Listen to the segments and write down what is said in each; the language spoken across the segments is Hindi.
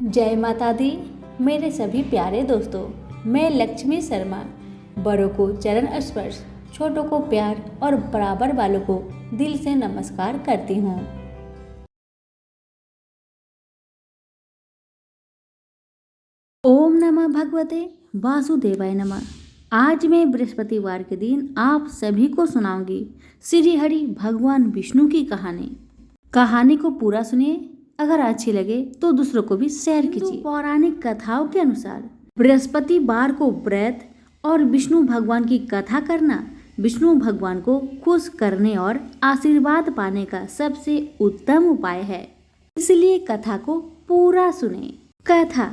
जय माता दी। मेरे सभी प्यारे दोस्तों, मैं लक्ष्मी शर्मा बड़ों को चरण स्पर्श, छोटों को प्यार और बराबर वालों को दिल से नमस्कार करती हूँ। ओम नमः भगवते वासुदेवाय नमः। आज मैं बृहस्पतिवार के दिन आप सभी को सुनाऊंगी श्री हरि भगवान विष्णु की कहानी को पूरा सुनिए। अगर अच्छी लगे तो दूसरों को भी शेयर कीजिए। पौराणिक कथाओं के अनुसार बृहस्पतिवार को व्रत और विष्णु भगवान की कथा करना विष्णु भगवान को खुश करने और आशीर्वाद पाने का सबसे उत्तम उपाय है, इसलिए कथा को पूरा सुने। कथा।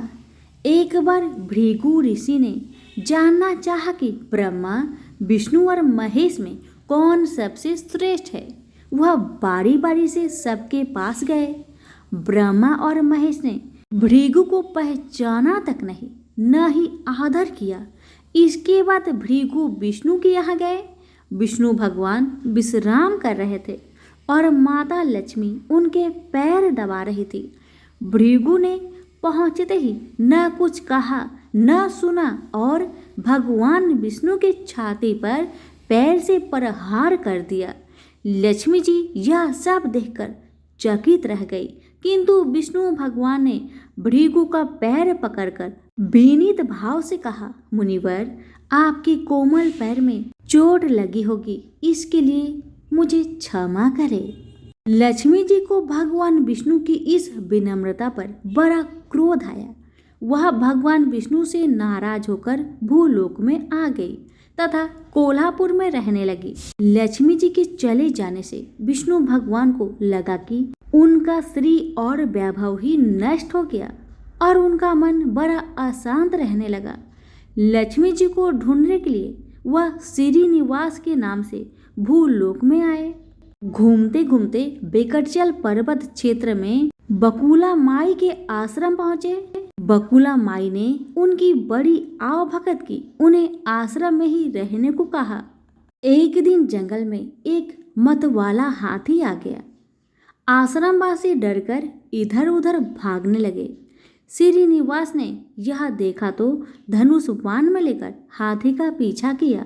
एक बार भृगु ऋषि ने जानना चाहा कि ब्रह्मा, विष्णु और महेश में कौन सबसे श्रेष्ठ है। वह बारी बारी से सबके पास गए। ब्रह्मा और महेश ने भृगु को पहचाना तक नहीं, न ही आदर किया। इसके बाद भृगु विष्णु के यहाँ गए। विष्णु भगवान विश्राम कर रहे थे और माता लक्ष्मी उनके पैर दबा रही थी। भृगु ने पहुंचते ही न कुछ कहा न सुना और भगवान विष्णु की छाती पर पैर से प्रहार कर दिया। लक्ष्मी जी यह सब देखकर चकित रह गई, किंतु विष्णु भगवान ने भृगु का पैर पकड़कर विनीत भाव से कहा, मुनिवर, आपकी कोमल पैर में चोट लगी होगी, इसके लिए मुझे क्षमा करें। लक्ष्मी जी को भगवान विष्णु की इस विनम्रता पर बड़ा क्रोध आया। वह भगवान विष्णु से नाराज होकर भूलोक में आ गई तथा कोल्हापुर में रहने लगी। लक्ष्मी जी के चले जाने से विष्णु भगवान को लगा कि उनका श्री और वैभव ही नष्ट हो गया और उनका मन बड़ा अशांत रहने लगा। लक्ष्मी जी को ढूंढने के लिए वह श्रीनिवास के नाम से भूलोक में आए। घूमते घूमते बेकटचल पर्वत क्षेत्र में बकुला माई के आश्रम पहुंचे। बकुला माई ने उनकी बड़ी आवभगत की, उन्हें आश्रम में ही रहने को कहा। एक दिन जंगल में एक मतवाला हाथी आ गया। आश्रमवासी डरकर इधर उधर भागने लगे। श्रीनिवास ने यह देखा तो धनुष बाण में लेकर हाथी का पीछा किया।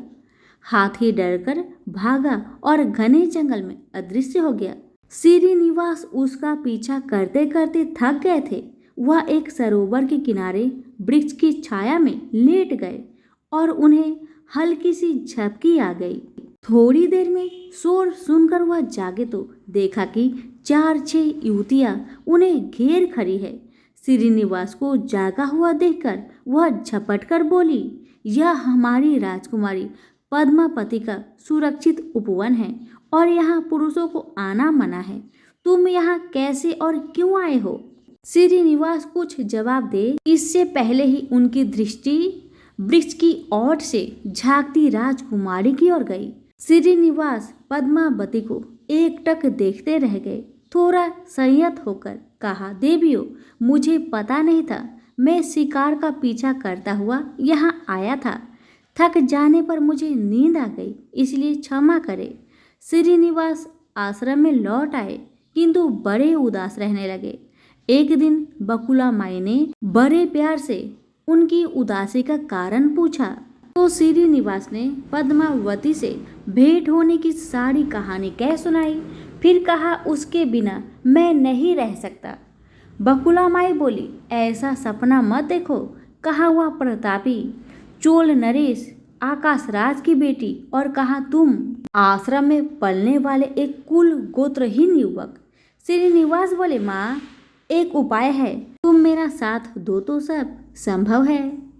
हाथी डरकर भागा और घने जंगल में अदृश्य हो गया। श्रीनिवास उसका पीछा करते करते थक गए थे। वह एक सरोवर के किनारे वृक्ष की छाया में लेट गए और उन्हें हल्की सी झपकी आ गई। थोड़ी देर में शोर सुनकर वह जागे तो देखा कि 4-6 युवतियां उन्हें घेर खड़ी है। श्रीनिवास को जागा हुआ देखकर वह झपटकर बोली, यह हमारी राजकुमारी पद्मापति का सुरक्षित उपवन है और यहाँ पुरुषों को आना मना है। तुम यहाँ कैसे और क्यों आए हो? श्रीनिवास कुछ जवाब दे इससे पहले ही उनकी दृष्टि वृक्ष की ओट से झांकती राजकुमारी की ओर गई। श्रीनिवास पद्मावती को एकटक देखते रह गए। थोड़ा संयत होकर कहा, देवियों, मुझे पता नहीं था। मैं शिकार का पीछा करता हुआ यहाँ आया था। थक जाने पर मुझे नींद आ गई, इसलिए क्षमा करें। श्रीनिवास आश्रम में लौट आए, किंतु बड़े उदास रहने लगे। एक दिन बकुला माई ने बड़े प्यार से उनकी उदासी का कारण पूछा तो श्रीनिवास ने पद्मावती से भेंट होने की सारी कहानी कह सुनाई। फिर कहा, उसके बिना मैं नहीं रह सकता। बकुला माई बोली, ऐसा सपना मत देखो। कहा वह प्रतापी चोल नरेश आकाश राज की बेटी और कहा तुम आश्रम में पलने वाले एक कुल गोत्रहीन युवक। श्रीनिवास बोले, माँ, एक उपाय है, तुम मेरा साथ दो तो सब संभव है।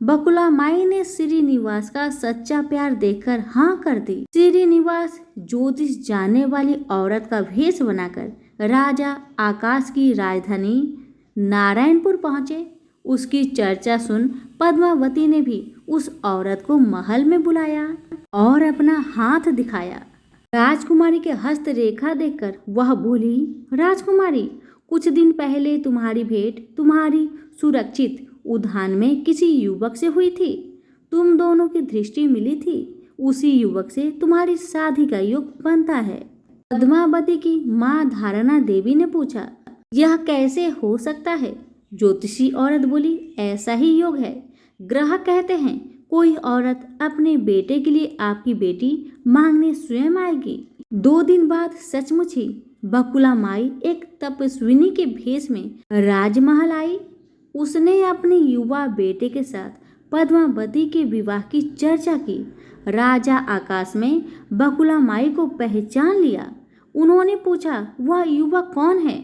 बकुला माई ने श्रीनिवास का सच्चा प्यार देखकर हाँ कर दी। श्रीनिवास ज्योतिष जानने वाली औरत का भेष बनाकर राजा आकाश की राजधानी नारायणपुर पहुंचे। उसकी चर्चा सुन पद्मावती ने भी उस औरत को महल में बुलाया और अपना हाथ दिखाया। राजकुमारी के हस्तरेखा देखकर वह बोली, राजकुमारी, कुछ दिन पहले तुम्हारी भेंट तुम्हारी सुरक्षित उद्यान में किसी युवक से हुई थी। तुम दोनों की दृष्टि मिली थी। उसी युवक से तुम्हारी शादी का योग बनता है। पद्मावती की माँ धारणा देवी ने पूछा, यह कैसे हो सकता है? ज्योतिषी औरत बोली, ऐसा ही योग है। ग्राहक कहते हैं कोई औरत अपने बेटे के लिए आपकी बेटी मांगने स्वयं आएगी। 2 दिन बाद सचमुच ही बकुला माई एक तपस्विनी के भेष में राजमहल आई। उसने अपने युवा बेटे के साथ पद्मावती के विवाह की चर्चा की। राजा आकाश में बकुला माई को पहचान लिया। उन्होंने पूछा, वह युवक कौन है?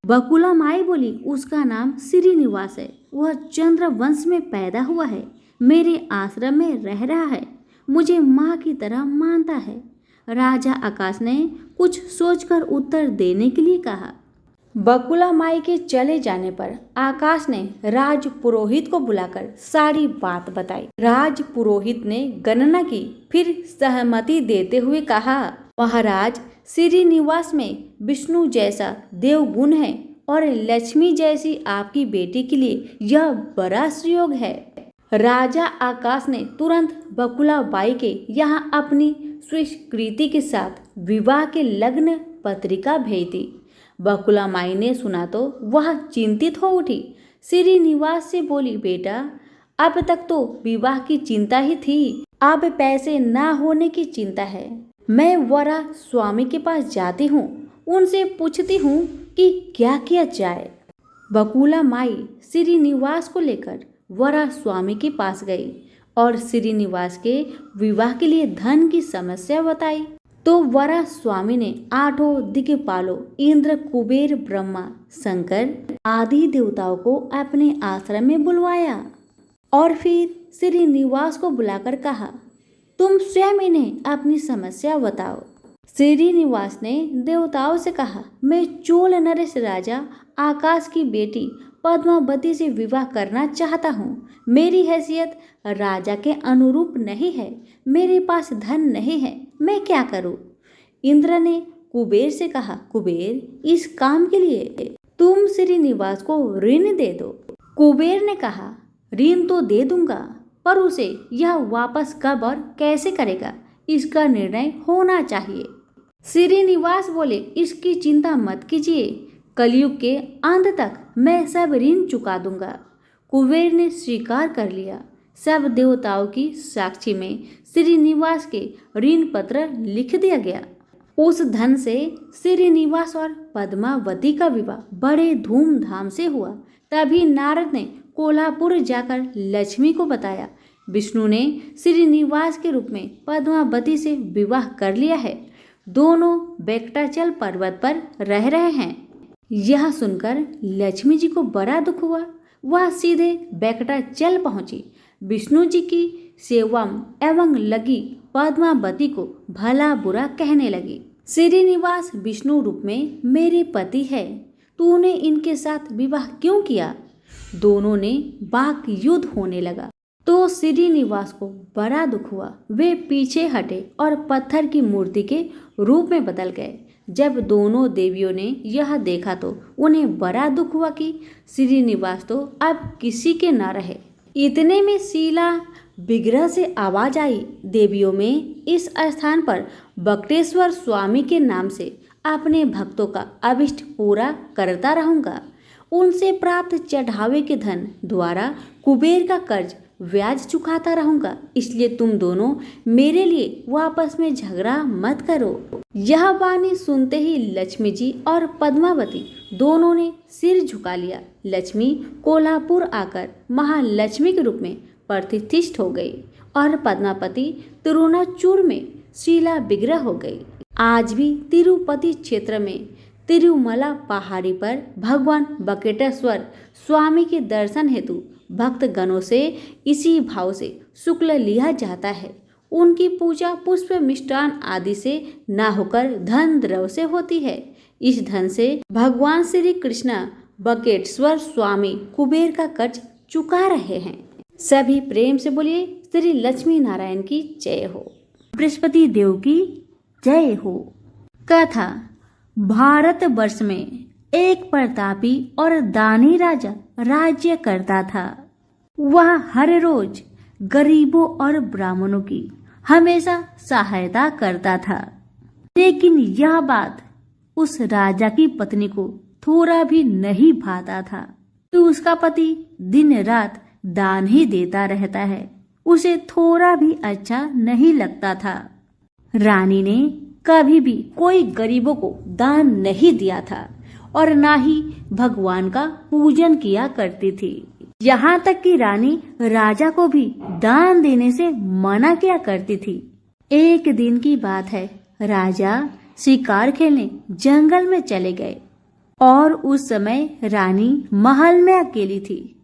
बकुला माई बोली, उसका नाम श्रीनिवास है। वह चंद्र वंश में पैदा हुआ है, मेरे आश्रम में रह रहा है, मुझे माँ की तरह मानता है। राजा आकाश ने कुछ सोचकर उत्तर देने के लिए कहा। बकुला माई के चले जाने पर आकाश ने राज पुरोहित को बुलाकर सारी बात बताई। राज पुरोहित ने गणना की, फिर सहमति देते हुए कहा, महाराज, श्रीनिवास में विष्णु जैसा देवगुण है और लक्ष्मी जैसी आपकी बेटी के लिए यह बड़ा सुयोग है। राजा आकाश ने तुरंत बकुला बाई के यहाँ अपनी स्वीकृति के साथ विवाह के लग्न पत्रिका भेज दी। बकुला माई ने सुना तो वह चिंतित हो उठी। श्रीनिवास से बोली, बेटा, अब तक तो विवाह की चिंता ही थी, अब पैसे ना होने की चिंता है। मैं वरा स्वामी के पास जाती हूँ, उनसे पूछती हूँ कि क्या किया जाए। बकुला माई श्रीनिवास को लेकर वरा स्वामी के पास गई और श्रीनिवास के विवाह के लिए धन की समस्या बताई। तो वरा स्वामी ने 8 दिक्पालों इंद्र, कुबेर, ब्रह्मा, शंकर आदि देवताओं को अपने आश्रम में बुलवाया और फिर श्रीनिवास को बुलाकर कहा, तुम स्वयं इन्हें अपनी समस्या बताओ। श्रीनिवास ने देवताओं से कहा, मैं चोल नरेश राजा आकाश की बेटी पद्मावती से विवाह करना चाहता हूँ। मेरी हैसियत राजा के अनुरूप नहीं है, मेरे पास धन नहीं है, मैं क्या करूँ? इंद्र ने कुबेर से कहा, कुबेर, इस काम के लिए तुम श्रीनिवास को ऋण दे दो। कुबेर ने कहा, ऋण तो दे दूंगा, पर उसे यह वापस कब और कैसे करेगा, इसका निर्णय होना चाहिए। श्रीनिवास बोले, इसकी चिंता मत कीजिए, कलयुग के अंत तक मैं सब ऋण चुका दूंगा। कुबेर ने स्वीकार कर लिया। सब देवताओं की साक्षी में श्रीनिवास के ऋण पत्र लिख दिया गया। उस धन से श्रीनिवास और पद्मावती का विवाह बड़े धूमधाम से हुआ। तभी नारद ने कोल्हापुर जाकर लक्ष्मी को बताया, विष्णु ने श्रीनिवास के रूप में पद्मावती से विवाह कर लिया है। दोनों वेंकटाचल पर्वत पर रह रहे हैं। यह सुनकर लक्ष्मी जी को बड़ा दुख हुआ। वह सीधे वेंकटाचल पहुंची। विष्णु जी की सेवा एवं लगी पद्मावती को भला बुरा कहने लगी। श्रीनिवास विष्णु रूप में मेरे पति है, तूने इनके साथ विवाह क्यों किया? दोनों ने वाक युद्ध होने लगा। तो श्रीनिवास को बड़ा दुख हुआ। वे पीछे हटे और पत्थर की मूर्ति के रूप में बदल गए। जब दोनों देवियों ने यह देखा तो उन्हें बड़ा दुख हुआ कि श्रीनिवास तो अब किसी के न रहे। इतने में शीला विग्रह से आवाज आई, देवियों में इस स्थान पर बकटेश्वर स्वामी के नाम से अपने भक्तों का अभिष्ट पूरा करता रहूंगा। उनसे प्राप्त चढ़ावे के धन द्वारा कुबेर का कर्ज ब्याज चुकाता रहूंगा। इसलिए तुम दोनों मेरे लिए वापस में झगड़ा मत करो। यह वाणी सुनते ही लक्ष्मी जी और पद्मावती दोनों ने सिर झुका लिया। लक्ष्मी कोल्हापुर आकर महालक्ष्मी के रूप में प्रतिष्ठित हो गई और पद्मावती तिरुनाचूर में शीला विग्रह हो गई। आज भी तिरुपति क्षेत्र में तिरुमला पहाड़ी पर भगवान बकेटेश्वर स्वामी के दर्शन हेतु भक्त गणों से इसी भाव से शुक्ल लिया जाता है। उनकी पूजा पुष्प, मिष्टान आदि से न होकर धन द्रव्य से होती है। इस धन से भगवान श्री कृष्ण बकेटेश्वर स्वामी कुबेर का कर्ज चुका रहे हैं। सभी प्रेम से बोलिए श्री लक्ष्मी नारायण की जय हो, बृहस्पति देव की जय हो। कथा, भारत वर्ष में एक प्रतापी और दानी राजा राज्य करता था। वह हर रोज गरीबों और ब्राह्मणों की हमेशा सहायता करता था। लेकिन यह बात उस राजा की पत्नी को थोड़ा भी नहीं भाता था। कि उसका पति दिन रात दान ही देता रहता है, उसे थोड़ा भी अच्छा नहीं लगता था। रानी ने कभी भी कोई गरीबों को दान नहीं दिया था और ना ही भगवान का पूजन किया करती थी। यहाँ तक कि रानी राजा को भी दान देने से मना किया करती थी। एक दिन की बात है, राजा शिकार खेलने जंगल में चले गए और उस समय रानी महल में अकेली थी।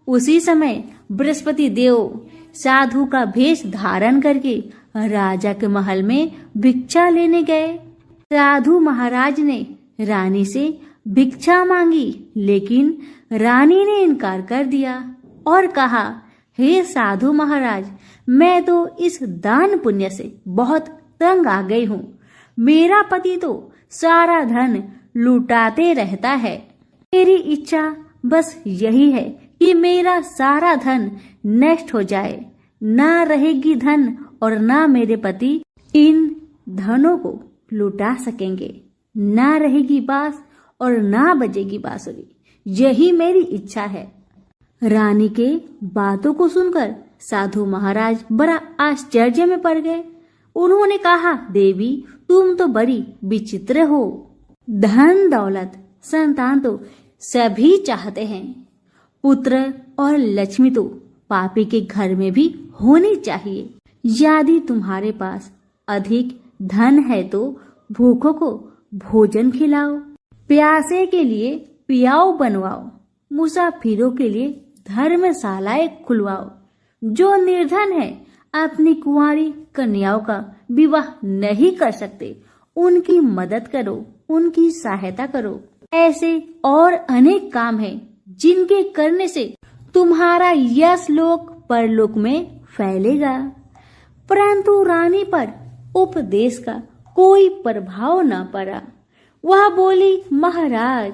उसी समय बृहस्पति देव साधु का भेष धारण करके राजा के महल में भिक्षा लेने गए। साधु महाराज ने रानी से भिक्षा मांगी, लेकिन रानी ने इनकार कर दिया और कहा, हे साधु महाराज, मैं तो इस दान पुण्य से बहुत तंग आ गई हूँ। मेरा पति तो सारा धन लुटाते रहता है। मेरी इच्छा बस यही है कि मेरा सारा धन नष्ट हो जाए। ना रहेगी धन और ना मेरे पति इन धनों को लुटा सकेंगे। ना रहेगी बांस और ना बजेगी बांसुरी। यही मेरी इच्छा है। रानी के बातों को सुनकर साधु महाराज बड़ा आश्चर्य में पड़ गए। उन्होंने कहा, देवी, तुम तो बड़ी विचित्र हो। धन दौलत संतान तो सभी चाहते हैं। पुत्र और लक्ष्मी तो पापी के घर में भी होनी चाहिए। यदि तुम्हारे पास अधिक धन है तो भूखों को भोजन खिलाओ, प्यासे के लिए पियाओ बनवाओ, मुसाफिरों के लिए धर्मशालाएं खुलवाओ। जो निर्धन है अपनी कुंवारी कन्याओं का विवाह नहीं कर सकते, उनकी मदद करो, उनकी सहायता करो। ऐसे और अनेक काम हैं जिनके करने से तुम्हारा यश लोक परलोक में फैलेगा। परंतु रानी पर उपदेश का कोई प्रभाव न पड़ा। वह बोली, महाराज,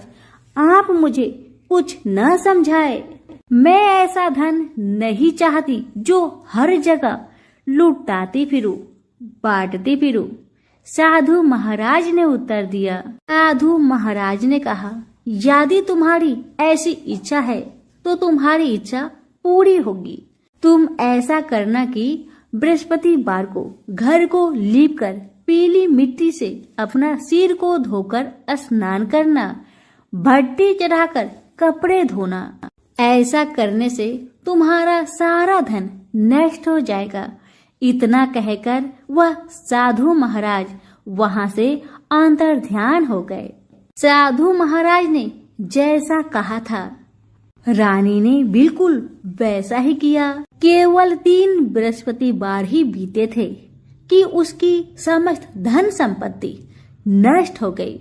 आप मुझे कुछ न समझाए। मैं ऐसा धन नहीं चाहती जो हर जगह लुटाती फिरूं, बांटती फिरूं। साधु महाराज ने उत्तर दिया। साधु महाराज ने कहा, यदि तुम्हारी ऐसी इच्छा है तो तुम्हारी इच्छा पूरी होगी। तुम ऐसा करना कि बृहस्पतिवार को घर को लीपकर पीली मिट्टी से अपना सिर को धोकर स्नान करना, भट्टी चढ़ाकर कपड़े धोना। ऐसा करने से तुम्हारा सारा धन नष्ट हो जाएगा। इतना कहकर वह साधु महाराज वहां से अंतर्ध्यान हो गए। साधु महाराज ने जैसा कहा था, रानी ने बिल्कुल वैसा ही किया। केवल 3 बृहस्पतिवार ही बीते थे कि उसकी समस्त धन संपत्ति नष्ट हो गई।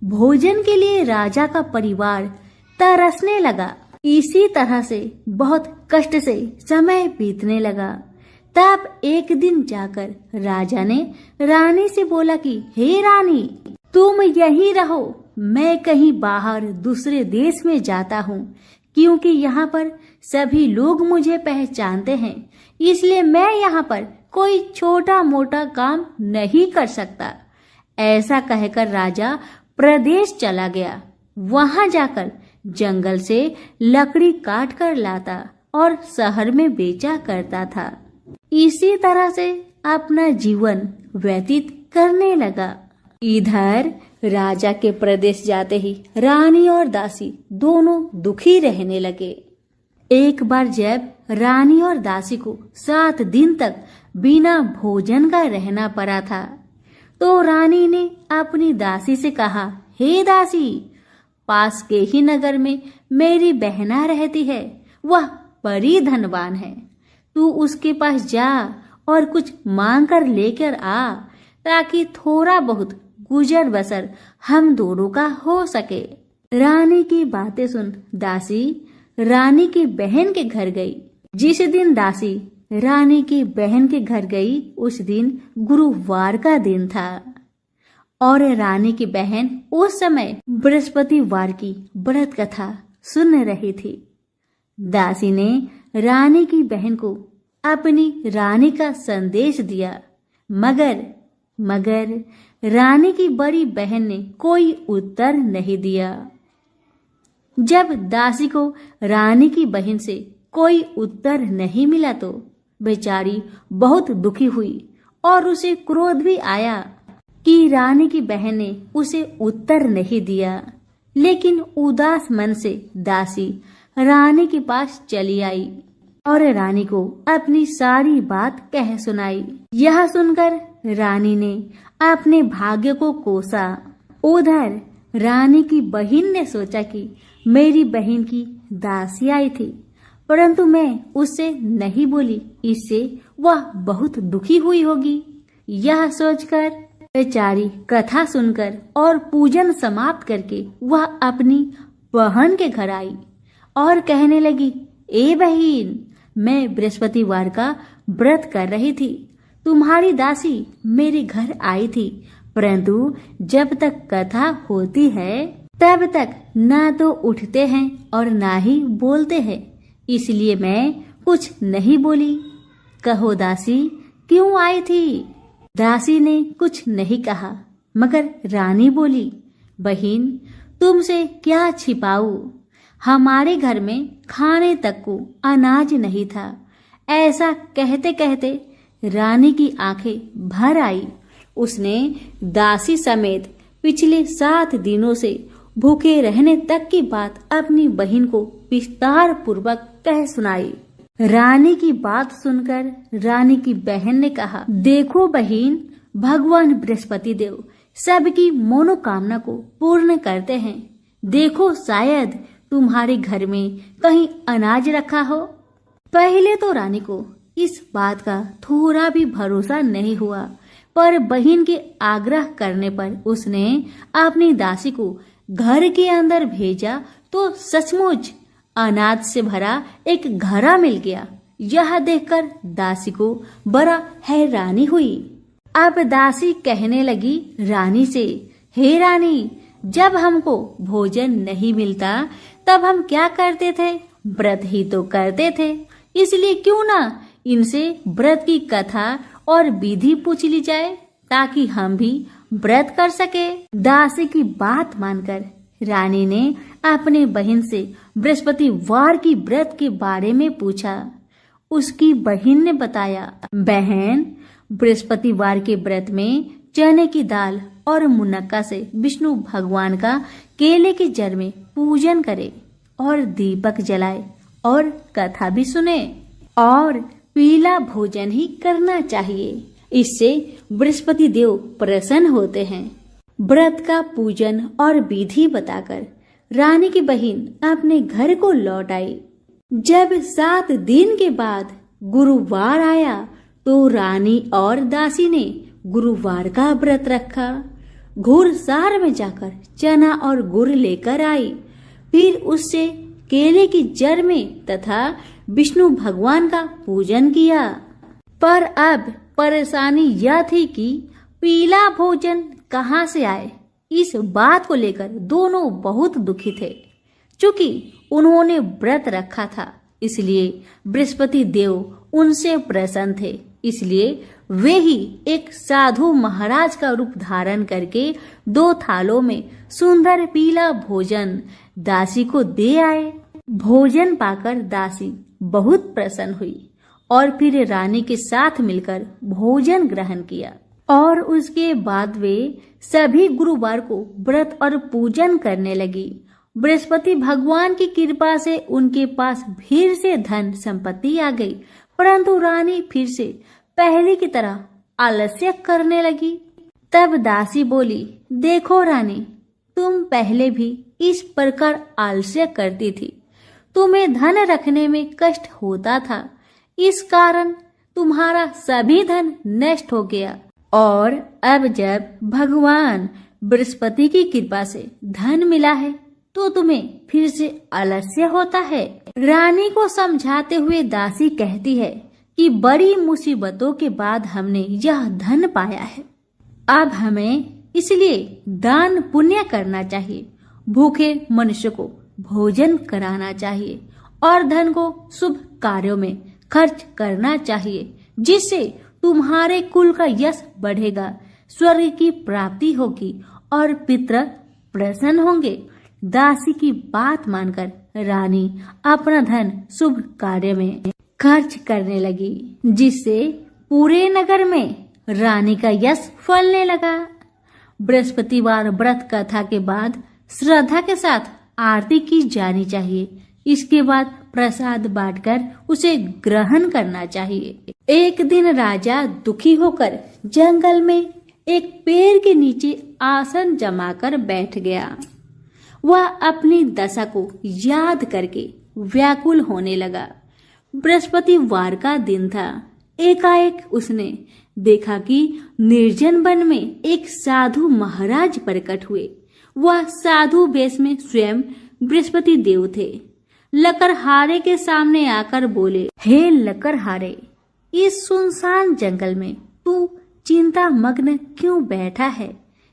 भोजन के लिए राजा का परिवार तरसने लगा। इसी तरह से बहुत कष्ट से समय बीतने लगा। तब एक दिन जाकर राजा ने रानी से बोला कि हे रानी, तुम यहीं रहो, मैं कहीं बाहर दूसरे देश में जाता हूँ, क्योंकि यहाँ पर सभी लोग मुझे पहचानते हैं, इसलिए मैं यहाँ पर कोई छोटा मोटा काम नहीं कर सकता। ऐसा कहकर राजा प्रदेश चला गया। वहां जाकर जंगल से लकड़ी काट कर लाता और शहर में बेचा करता था। इसी तरह से अपना जीवन व्यतीत करने लगा। इधर राजा के प्रदेश जाते ही रानी और दासी दोनों दुखी रहने लगे। एक बार जब रानी और दासी को 7 दिन तक बिना भोजन का रहना पड़ा था, तो रानी ने अपनी दासी से कहा, हे दासी, पास के ही नगर में मेरी बहना रहती है, वह बड़ी धनवान है। तू उसके पास जा और कुछ मांग कर लेकर आ, ताकि थोड़ा बहुत गुजर बसर हम दोनों का हो सके। रानी की बातें सुन दासी रानी की बहन के घर गई। जिस दिन दासी रानी की बहन के घर गई, उस दिन गुरुवार का दिन था और रानी की बहन उस समय बृहस्पतिवार की व्रत कथा सुन रही थी। दासी ने रानी की बहन को अपनी रानी का संदेश दिया, मगर रानी की बड़ी बहन ने कोई उत्तर नहीं दिया। जब दासी को रानी की बहन से कोई उत्तर नहीं मिला तो बेचारी बहुत दुखी हुई और उसे क्रोध भी आया कि रानी की बहन ने उसे उत्तर नहीं दिया। लेकिन उदास मन से दासी रानी के पास चली आई और रानी को अपनी सारी बात कह सुनाई। यह सुनकर रानी ने अपने भाग्य को कोसा। उधर रानी की बहन ने सोचा कि मेरी बहन की दासी आई थी, परंतु मैं उससे नहीं बोली, इससे वह बहुत दुखी हुई होगी। यह सोचकर बेचारी कथा सुनकर और पूजन समाप्त करके वह अपनी बहन के घर आई और कहने लगी, ए बहन, मैं बृहस्पतिवार का व्रत कर रही थी। तुम्हारी दासी मेरे घर आई थी, परंतु जब तक कथा होती है तब तक ना तो उठते हैं और ना ही बोलते हैं, इसलिए मैं कुछ नहीं बोली। कहो दासी, क्यों आई थी? दासी ने कुछ नहीं कहा, मगर रानी बोली, बहन, तुमसे क्या छिपाऊं? हमारे घर में खाने तक को अनाज नहीं था। ऐसा कहते कहते रानी की आंखें भर आई। उसने दासी समेत पिछले 7 दिनों से भूखे रहने तक की बात अपनी बहन को विस्तार पूर्वक कह सुनाई। रानी की बात सुनकर रानी की बहन ने कहा, देखो बहन, भगवान बृहस्पति देव सबकी मनोकामना को पूर्ण करते हैं। देखो, शायद तुम्हारे घर में कहीं अनाज रखा हो। पहले तो रानी को इस बात का थोड़ा भी भरोसा नहीं हुआ, पर बहन के आग्रह करने पर उसने अपनी दासी को घर के अंदर भेजा तो सचमुच अनाज से भरा एक घड़ा मिल गया। यह देखकर दासी को बड़ा हैरानी हुई। अब दासी कहने लगी रानी से, हे रानी, जब हमको भोजन नहीं मिलता तब हम क्या करते थे? व्रत ही तो करते थे। इसलिए क्यों ना इनसे व्रत की कथा और विधि पूछ ली जाए, ताकि हम भी व्रत कर सके। दासी की बात मानकर रानी ने अपने बहन से बृहस्पतिवार की व्रत के बारे में पूछा। उसकी बहन ने बताया, बहन, बृहस्पतिवार के व्रत में चने की दाल और मुनक्का से विष्णु भगवान का केले के जड़ में पूजन करे और दीपक जलाए और कथा भी सुने और पीला भोजन ही करना चाहिए। इससे बृहस्पति देव प्रसन्न होते हैं। व्रत का पूजन और विधि बताकर रानी की बहन अपने घर को लौट आई। जब 7 दिन के बाद गुरुवार आया तो रानी और दासी ने गुरुवार का व्रत रखा। घुड़सार में जाकर चना और गुड़ लेकर आई, फिर उससे केले की जड़ में तथा विष्णु भगवान का पूजन किया। पर अब परेशानी यह थी कि पीला भोजन कहाँ से आए। इस बात को लेकर दोनों बहुत दुखी थे। चूंकि उन्होंने व्रत रखा था, इसलिए बृहस्पति देव उनसे प्रसन्न थे। इसलिए वे ही एक साधु महाराज का रूप धारण करके 2 थालों में सुंदर पीला भोजन दासी को दे आए। भोजन पाकर दासी बहुत प्रसन्न हुई और फिर रानी के साथ मिलकर भोजन ग्रहण किया। और उसके बाद वे सभी गुरुवार को व्रत और पूजन करने लगी। बृहस्पति भगवान की कृपा से उनके पास फिर से धन संपत्ति आ गई, परंतु रानी फिर से पहले की तरह आलस्य करने लगी। तब दासी बोली, देखो रानी, तुम पहले भी इस प्रकार आलस्य करती थी। तुम्हें धन रखने में कष्ट होता था, इस कारण तुम्हारा सभी धन नष्ट हो गया। और अब जब भगवान बृहस्पति की कृपा से धन मिला है तो तुम्हें फिर से आलस्य होता है। रानी को समझाते हुए दासी कहती है कि बड़ी मुसीबतों के बाद हमने यह धन पाया है। अब हमें इसलिए दान पुण्य करना चाहिए, भूखे मनुष्य को भोजन कराना चाहिए और धन को शुभ कार्यों में खर्च करना चाहिए, जिससे तुम्हारे कुल का यश बढ़ेगा, स्वर्ग की प्राप्ति होगी और पितृ प्रसन्न होंगे। दासी की बात मानकर रानी अपना धन शुभ कार्य में खर्च करने लगी, जिससे पूरे नगर में रानी का यश फलने लगा। बृहस्पतिवार व्रत कथा के बाद श्रद्धा के साथ आरती की जानी चाहिए। इसके बाद प्रसाद बांटकर उसे ग्रहण करना चाहिए। एक दिन राजा दुखी होकर जंगल में एक पेड़ के नीचे आसन जमाकर बैठ गया। वह अपनी दशा को याद करके व्याकुल होने लगा। बृहस्पतिवार का दिन था। एकाएक उसने देखा कि निर्जन वन में एक साधु महाराज प्रकट हुए। वह साधु वेश में स्वयं बृहस्पति देव थे। लकड़हारे के सामने आकर बोले, हे लकड़हारे, इस सुनसान जंगल में तू चिंता मग्न क्यों बैठा है?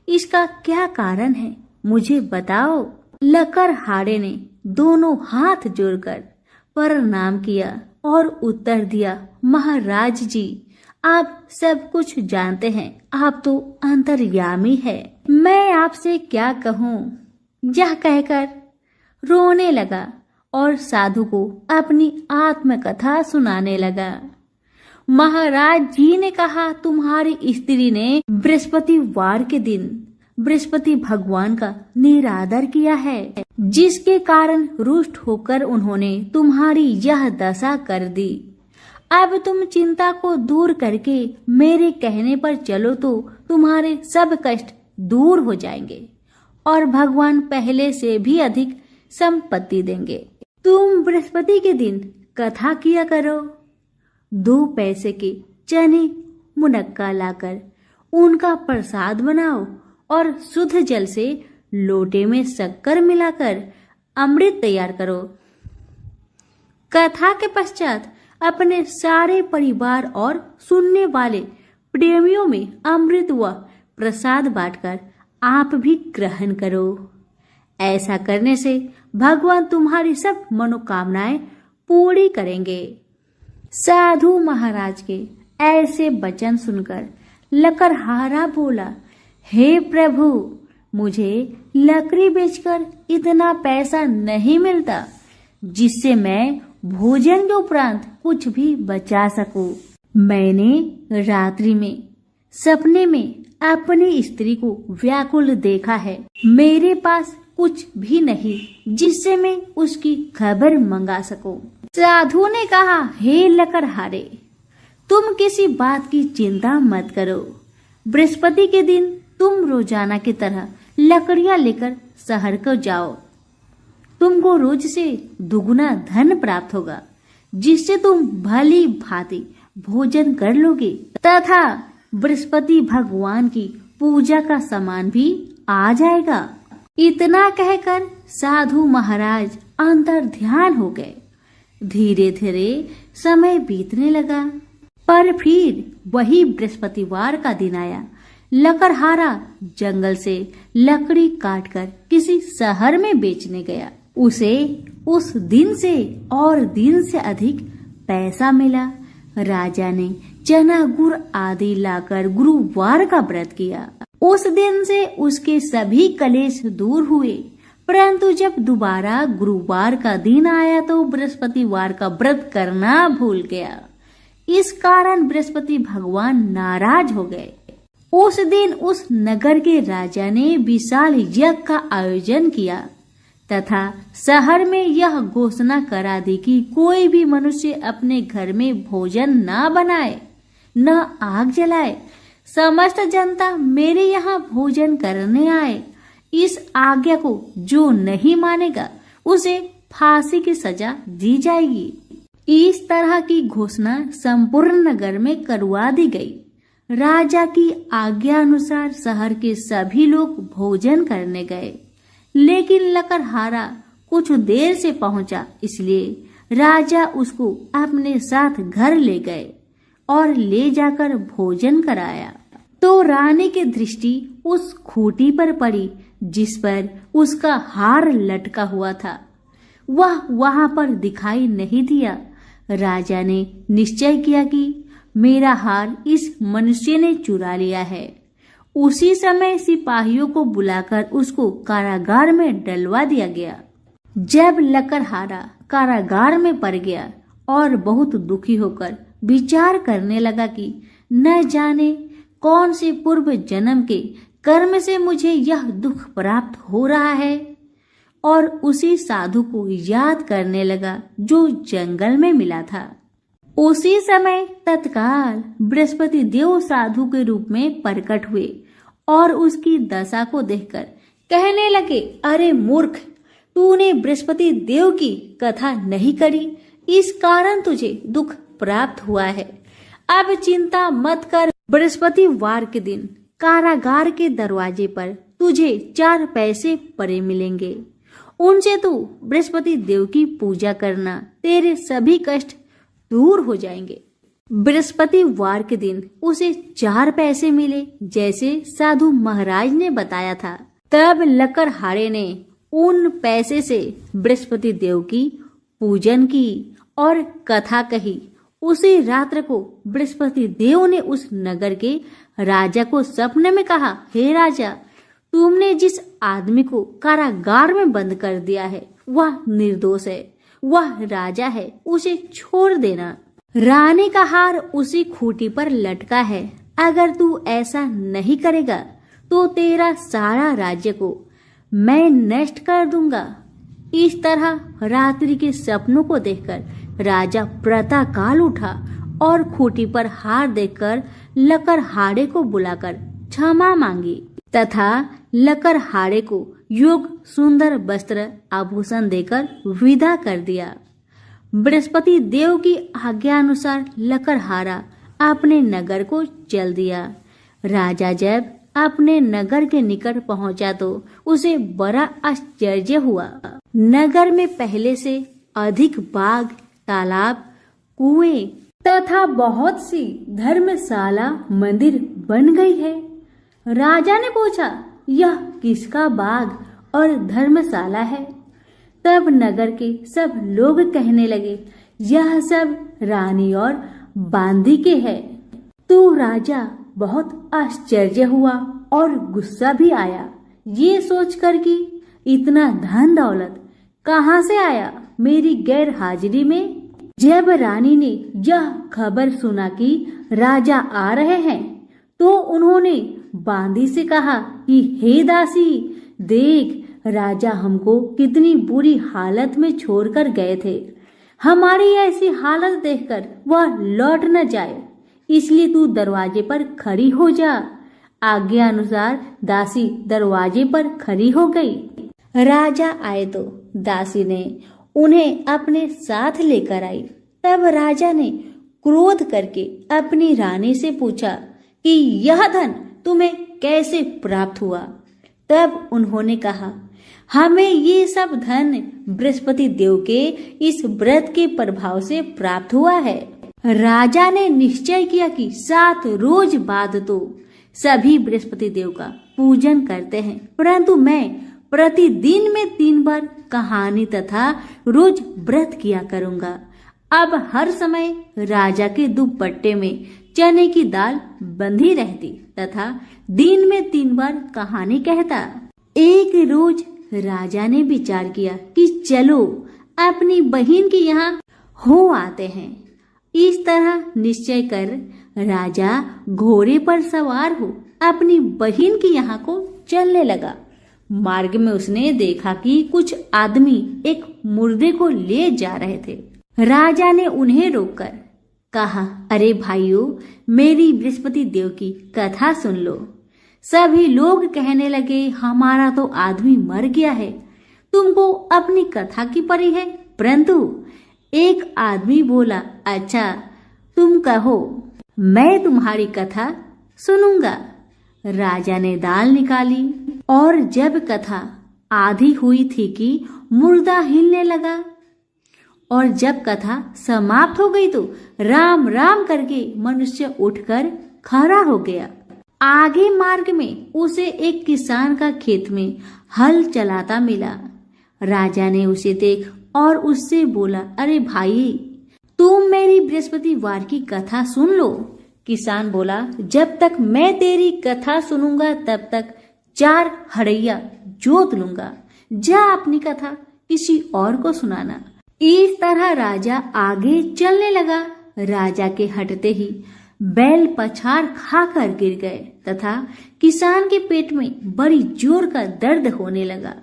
इसका क्या कारण है? मुझे बताओ। लकड़हारे ने दोनों हाथ जोड़कर प्रणाम किया और उत्तर दिया, महाराज जी, आप सब कुछ जानते हैं, आप तो अंतर्यामी है, मैं आपसे क्या कहूँ? यह कहकर रोने लगा और साधु को अपनी आत्मकथा सुनाने लगा। महाराज जी ने कहा, तुम्हारी स्त्री ने बृहस्पतिवार के दिन बृहस्पति भगवान का निरादर किया है, जिसके कारण रुष्ट होकर उन्होंने तुम्हारी यह दशा कर दी। अब तुम चिंता को दूर करके मेरे कहने पर चलो तो तुम्हारे सब कष्ट दूर हो जाएंगे और भगवान पहले से भी अधिक संपत्ति देंगे। तुम बृहस्पति के दिन कथा किया करो। 2 पैसे के चने मुनक्का लाकर उनका प्रसाद बनाओ और शुद्ध जल से लोटे में शक्कर मिलाकर अमृत तैयार करो। कथा के पश्चात अपने सारे परिवार और सुनने वाले प्रेमियों में अमृत व प्रसाद बांटकर आप भी ग्रहण करो। ऐसा करने से भगवान तुम्हारी सब मनोकामनाएं पूरी करेंगे। साधु महाराज के ऐसे वचन सुनकर लकड़हारा बोला, हे प्रभु, मुझे लकड़ी बेचकर इतना पैसा नहीं मिलता जिससे मैं भोजन के उपरांत कुछ भी बचा सकूं। मैंने रात्रि में सपने में अपनी स्त्री को व्याकुल देखा है। मेरे पास कुछ भी नहीं जिससे मैं उसकी खबर मंगा सकूं। साधु ने कहा, हे लकड़हारे, तुम किसी बात की चिंता मत करो। बृहस्पति के दिन तुम रोजाना की तरह लकड़ियां लेकर शहर को जाओ। तुमको रोज से दुगुना धन प्राप्त होगा, जिससे तुम भली भांति भोजन कर लोगे तथा बृहस्पति भगवान की पूजा का सामान भी आ जाएगा। इतना कहकर साधु महाराज अंतर ध्यान हो गए। धीरे धीरे समय बीतने लगा, पर फिर वही बृहस्पतिवार का दिन आया। लकड़हारा जंगल से लकड़ी काटकर किसी शहर में बेचने गया। उसे उस दिन से और दिन से अधिक पैसा मिला। राजा ने चना गुड़ आदि लाकर गुरुवार का व्रत किया। उस दिन से उसके सभी कलेश दूर हुए। परंतु जब दोबारा गुरुवार का दिन आया तो बृहस्पतिवार का व्रत करना भूल गया। इस कारण बृहस्पति भगवान नाराज हो गए। उस दिन उस नगर के राजा ने विशाल यज्ञ का आयोजन किया तथा शहर में यह घोषणा करा दी कि कोई भी मनुष्य अपने घर में भोजन न बनाए, न आग जलाए। समस्त जनता मेरे यहाँ भोजन करने आए। इस आज्ञा को जो नहीं मानेगा उसे फांसी की सजा दी जाएगी। इस तरह की घोषणा संपूर्ण नगर में करवा दी गई। राजा की आज्ञा अनुसार शहर के सभी लोग भोजन करने गए, लेकिन लकड़हारा कुछ देर से पहुंचा, इसलिए राजा उसको अपने साथ घर ले गए और ले जाकर भोजन कराया। तो रानी की दृष्टि उस खूंटी पर पड़ी जिस पर उसका हार लटका हुआ था। वह वहां पर दिखाई नहीं दिया। राजा ने निश्चय किया कि मेरा हार इस मनुष्य ने चुरा लिया है। उसी समय सिपाहियों को बुलाकर उसको कारागार में डलवा दिया गया। जब लकड़हारा कारागार में पड़ गया और बहुत दुखी होकर विचार करने लगा कि न जाने कौन से पूर्व जन्म के कर्म से मुझे यह दुख प्राप्त हो रहा है, और उसी साधु को याद करने लगा जो जंगल में मिला था। उसी समय तत्काल बृहस्पति देव साधु के रूप में प्रकट हुए और उसकी दशा को देखकर कहने लगे, अरे मूर्ख, तूने बृहस्पति देव की कथा नहीं करी, इस कारण तुझे दुख प्राप्त हुआ है। अब चिंता मत कर, बृहस्पतिवार के दिन कारागार के दरवाजे पर तुझे 4 पैसे पड़े मिलेंगे। उनसे तू बृहस्पति देव की पूजा करना, तेरे सभी कष्ट दूर हो जाएंगे। बृहस्पतिवार के दिन उसे 4 पैसे मिले, जैसे साधु महाराज ने बताया था। तब लकड़हारे ने उन पैसे से बृहस्पति देव की पूजन की और कथा कही। उसी रात्र को बृहस्पति देव ने उस नगर के राजा को सपने में कहा, हे राजा, तुमने जिस आदमी को कारागार में बंद कर दिया है वह निर्दोष है, वह राजा है, उसे छोड़ देना। रानी का हार उसी खूंटी पर लटका है, अगर तू ऐसा नहीं करेगा तो तेरा सारा राज्य को मैं नष्ट कर दूंगा। इस तरह रात्रि के सपनों को देखकर राजा प्रातःकाल उठा और खूंटी पर हार देखकर लकड़हारे को बुलाकर क्षमा मांगी तथा लकड़हारे को योग सुंदर वस्त्र आभूषण देकर विदा कर दिया। बृहस्पति देव की आज्ञा अनुसार लकड़हारा अपने नगर को चल दिया। राजा जब अपने नगर के निकट पहुंचा तो उसे बड़ा आश्चर्य हुआ। नगर में पहले से अधिक बाग, तालाब, कुएं तथा बहुत सी धर्मशाला, मंदिर बन गई है। राजा ने पूछा, यह किसका बाग और धर्मशाला है? तब नगर के सब लोग कहने लगे, यह सब रानी और बांदी के है। तो राजा बहुत आश्चर्य हुआ और गुस्सा भी आया, ये सोचकर कि इतना धन दौलत कहाँ से आया मेरी गैर हाजिरी में। जब रानी ने यह खबर सुना कि राजा आ रहे हैं तो उन्होंने बांदी से कहा कि हे दासी, देख, राजा हमको कितनी बुरी हालत में छोड़कर गए थे। हमारी ऐसी हालत देखकर वह लौट न जाए, इसलिए तू दरवाजे पर खड़ी हो जा। आज्ञा अनुसार दासी दरवाजे पर खड़ी हो गई। राजा आए तो दासी ने उन्हें अपने साथ लेकर आई। तब राजा ने क्रोध करके अपनी रानी से पूछा कि यह धन तुम्हें कैसे प्राप्त हुआ? तब उन्होंने कहा, हमें ये सब धन बृहस्पति देव के इस व्रत के प्रभाव से प्राप्त हुआ है। राजा ने निश्चय किया कि 7 रोज बाद तो सभी बृहस्पति देव का पूजन करते हैं, परंतु मैं प्रतिदिन में 3 बार कहानी तथा रोज व्रत किया करूंगा। अब हर समय राजा के दुपट्टे में चने की दाल बंधी रहती तथा दिन में 3 बार कहानी कहता। एक रोज राजा ने विचार किया कि चलो अपनी बहन के यहाँ हो आते हैं। इस तरह निश्चय कर राजा घोड़े पर सवार हो अपनी बहन के यहाँ को चलने लगा। मार्ग में उसने देखा कि कुछ आदमी एक मुर्दे को ले जा रहे थे। राजा ने उन्हें रोककर कहा, अरे भाइयों, मेरी बृहस्पति देव की कथा सुन लो। सभी लोग कहने लगे, हमारा तो आदमी मर गया है, तुमको अपनी कथा की पड़ी है। परंतु एक आदमी बोला, अच्छा तुम कहो, मैं तुम्हारी कथा सुनूंगा। राजा ने दाल निकाली और जब कथा आधी हुई थी कि मुर्दा हिलने लगा, और जब कथा समाप्त हो गई तो राम राम करके मनुष्य उठकर खड़ा हो गया। आगे मार्ग में उसे एक किसान का खेत में हल चलाता मिला। राजा ने उसे देख और उससे बोला, अरे भाई, तुम मेरी बृहस्पतिवार की कथा सुन लो। किसान बोला, जब तक मैं तेरी कथा सुनूंगा तब तक 4 हड़ैया जोत लूंगा। जा अपनी कथा किसी और को सुनाना। इस तरह राजा आगे चलने लगा। राजा के हटते ही बैल पछाड़ खाकर गिर गए तथा किसान के पेट में बड़ी जोर का दर्द होने लगा।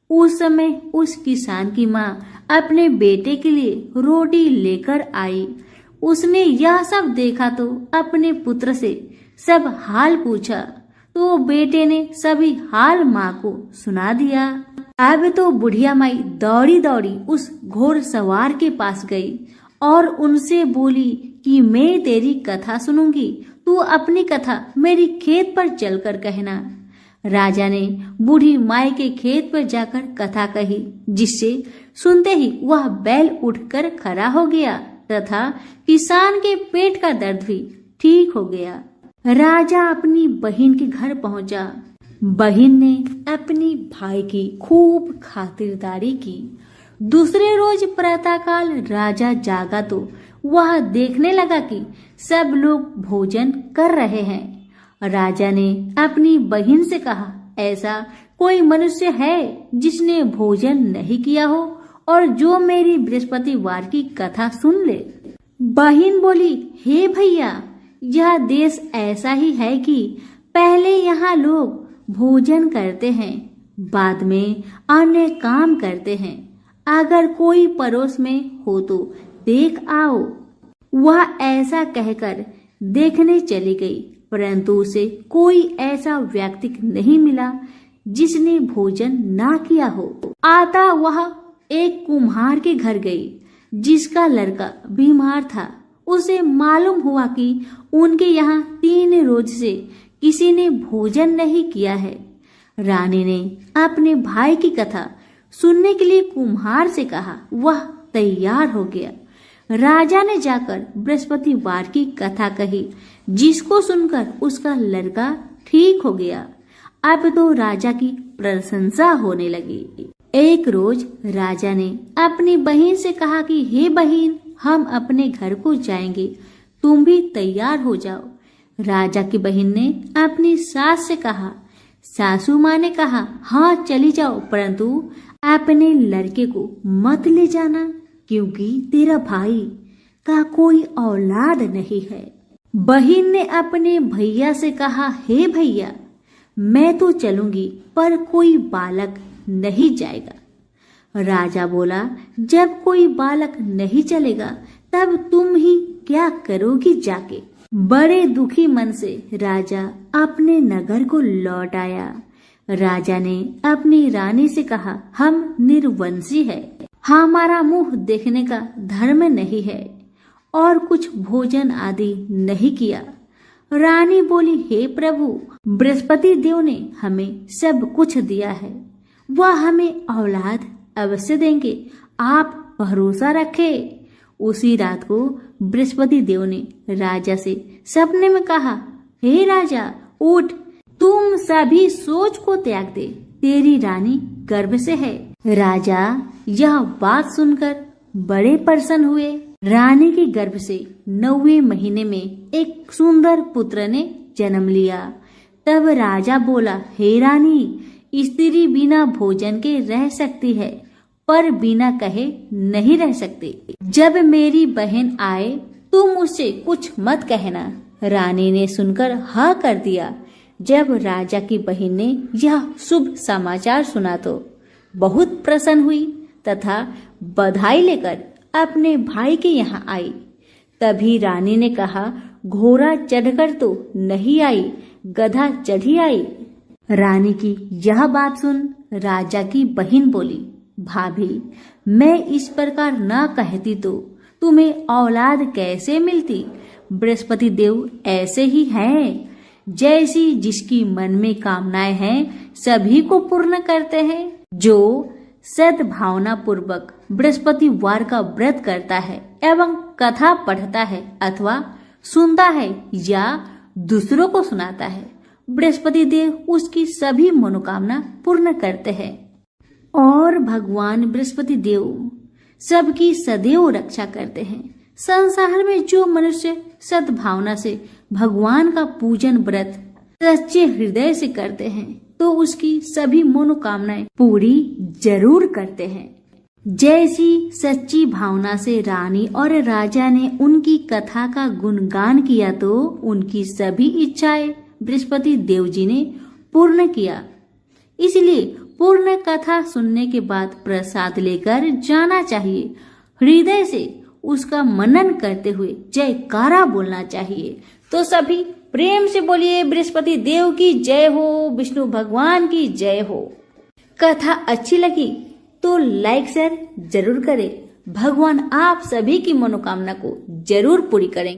उस समय उस किसान की माँ अपने बेटे के लिए रोटी लेकर आई। उसने यह सब देखा तो अपने पुत्र से सब हाल पूछा, तो बेटे ने सभी हाल माँ को सुना दिया। अब तो बुढ़िया माई दौड़ी दौड़ी उस घोड़ सवार के पास गई और उनसे बोली कि मैं तेरी कथा सुनूंगी, तू अपनी कथा मेरी खेत पर चलकर कहना। राजा ने बूढ़ी माई के खेत पर जाकर कथा कही, जिससे सुनते ही वह बैल उठकर खड़ा हो गया तथा किसान के पेट का दर्द भी ठीक हो गया। राजा अपनी बहन के घर पहुंचा। बहन ने अपनी भाई की खूब खातिरदारी की। दूसरे रोज प्रातःकाल राजा जागा तो वह देखने लगा कि सब लोग भोजन कर रहे हैं। राजा ने अपनी बहन से कहा, ऐसा कोई मनुष्य है जिसने भोजन नहीं किया हो और जो मेरी बृहस्पतिवार की कथा सुन ले। बहन बोली, हे भैया, यह देश ऐसा ही है कि पहले यहाँ लोग भोजन करते हैं, बाद में अन्य काम करते हैं। अगर कोई पड़ोस में हो तो देख आओ। वह ऐसा कहकर देखने चली गई, परंतु उसे कोई ऐसा व्यक्ति नहीं मिला जिसने भोजन ना किया हो। आता वह एक कुम्हार के घर गई, जिसका लड़का बीमार था। उसे मालूम हुआ कि उनके यहाँ 3 रोज से किसी ने भोजन नहीं किया है। रानी ने अपने भाई की कथा सुनने के लिए कुम्हार से कहा। वह तैयार हो गया। राजा ने जाकर बृहस्पतिवार की कथा कही, जिसको सुनकर उसका लड़का ठीक हो गया। अब तो राजा की प्रशंसा होने लगी। एक रोज राजा ने अपनी बहन से कहा कि हे बहन, हम अपने घर को जाएंगे, तुम भी तैयार हो जाओ। राजा की बहन ने अपनी सास से कहा। सासू माँ ने कहा, हाँ चली जाओ, परंतु अपने लड़के को मत ले जाना, क्योंकि तेरा भाई का कोई औलाद नहीं है। बहन ने अपने भैया से कहा, हे भैया, मैं तो चलूंगी पर कोई बालक नहीं जाएगा। राजा बोला, जब कोई बालक नहीं चलेगा तब तुम ही क्या करोगी जाके। बड़े दुखी मन से राजा अपने नगर को लौट आया। राजा ने अपनी रानी से कहा, हम निर्वंशी है, हमारा मुंह देखने का धर्म नहीं है और कुछ भोजन आदि नहीं किया। रानी बोली, हे प्रभु, बृहस्पति देव ने हमें सब कुछ दिया है, वह हमें औलाद अवश्य देंगे, आप भरोसा रखें। उसी रात को बृहस्पति देव ने राजा से सपने में कहा, हे राजा, उठ, तुम सभी सोच को त्याग दे, तेरी रानी गर्भ से है। राजा यह बात सुनकर बड़े प्रसन्न हुए। रानी के गर्भ से 9वें महीने में एक सुंदर पुत्र ने जन्म लिया। तब राजा बोला, हे रानी, स्त्री बिना भोजन के रह सकती है, पर बिना कहे नहीं रह सकती। जब मेरी बहन आए तुम उससे कुछ मत कहना। रानी ने सुनकर हाँ कर दिया। जब राजा की बहन ने यह शुभ समाचार सुना तो बहुत प्रसन्न हुई तथा बधाई लेकर अपने भाई के यहाँ आई। तभी रानी ने कहा, घोड़ा चढ़कर तो नहीं आई, गधा चढ़ी आई। रानी की यह बात सुन राजा की बहन बोली, भाभी, मैं इस प्रकार न कहती तो तुम्हें औलाद कैसे मिलती। बृहस्पति देव ऐसे ही हैं, जैसी जिसकी मन में कामनाएं हैं सभी को पूर्ण करते हैं। जो सद्भावना पूर्वक बृहस्पतिवार का व्रत करता है एवं कथा पढ़ता है अथवा सुनता है या दूसरों को सुनाता है, बृहस्पति देव उसकी सभी मनोकामना पूर्ण करते हैं और भगवान बृहस्पति देव सबकी सदैव रक्षा करते हैं। संसार में जो मनुष्य सद्भावना से भगवान का पूजन व्रत सच्चे हृदय से करते हैं तो उसकी सभी मनोकामनाएं पूरी जरूर करते हैं। जैसी सच्ची भावना से रानी और राजा ने उनकी कथा का गुणगान किया तो उनकी सभी इच्छाएं बृहस्पति देव जी ने पूर्ण किया। इसलिए पूर्ण कथा सुनने के बाद प्रसाद लेकर जाना चाहिए। हृदय से उसका मनन करते हुए जयकारा बोलना चाहिए। तो सभी प्रेम से बोलिए बृहस्पति देव की जय हो, विष्णु भगवान की जय हो। कथा अच्छी लगी तो लाइक शेयर जरूर करें। भगवान आप सभी की मनोकामना को जरूर पूरी करेंगे।